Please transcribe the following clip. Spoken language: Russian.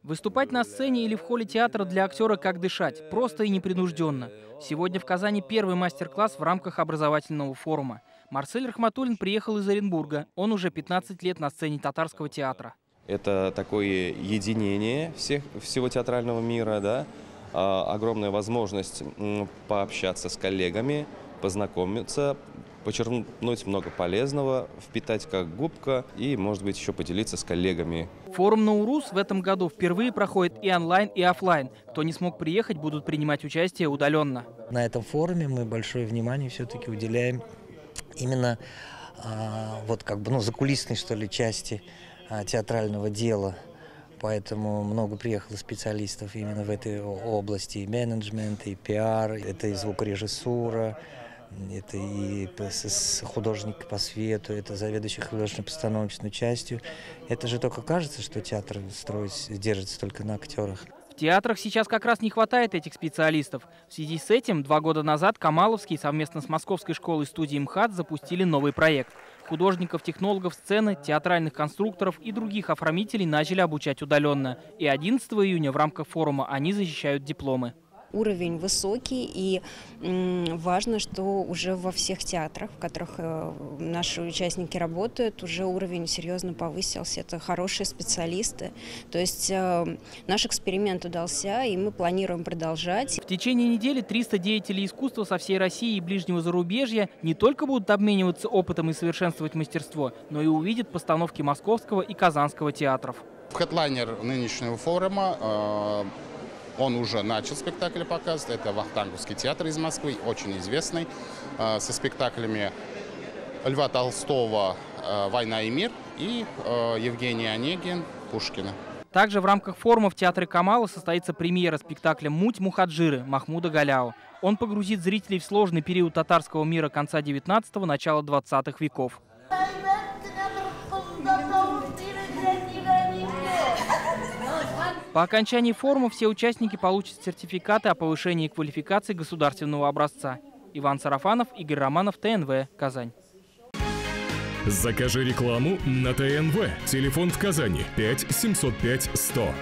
Выступать на сцене или в холле театра для актера как дышать, просто и непринужденно. Сегодня в Казани первый мастер-класс в рамках образовательного форума. Марсель Рахматуллин приехал из Оренбурга. Он уже 15 лет на сцене татарского театра. Это такое единение всего театрального мира, да? Огромная возможность пообщаться с коллегами, познакомиться, почерпнуть много полезного, впитать как губка и, может быть, еще поделиться с коллегами. Форум «Наурус» в этом году впервые проходит и онлайн, и офлайн. Кто не смог приехать, будут принимать участие удаленно. На этом форуме мы большое внимание все-таки уделяем именно закулисной, что ли, части театрального дела. Поэтому много приехало специалистов именно в этой области. И менеджмент, и пиар, это и звукорежиссура, это и художник по свету, это заведующий художественно-постановочной частью. Это же только кажется, что театр держится только на актерах. В театрах сейчас как раз не хватает этих специалистов. В связи с этим 2 года назад Камаловский совместно с Московской школой студии МХАТ запустили новый проект. Художников, технологов сцены, театральных конструкторов и других оформителей начали обучать удаленно. И 11 июня в рамках форума они защищают дипломы. Уровень высокий, и важно, что уже во всех театрах, в которых наши участники работают, уже уровень серьезно повысился. Это хорошие специалисты. То есть наш эксперимент удался, и мы планируем продолжать. В течение недели 300 деятелей искусства со всей России и ближнего зарубежья не только будут обмениваться опытом и совершенствовать мастерство, но и увидят постановки Московского и Казанского театров. Хедлайнер нынешнего форума он уже начал спектакль показывать. Это Вахтанговский театр из Москвы, очень известный, со спектаклями Льва Толстого «Война и мир» и Евгений Онегин «Пушкина». Также в рамках форума в театре Камала состоится премьера спектакля «Муть Мухаджиры» Махмуда Галяу. Он погрузит зрителей в сложный период татарского мира конца 19-го, начала 20-х веков. По окончании форума все участники получат сертификаты о повышении квалификации государственного образца. Иван Сарафанов, Игорь Романов, ТНВ, Казань. Закажи рекламу на ТНВ. Телефон в Казани 5 705 100.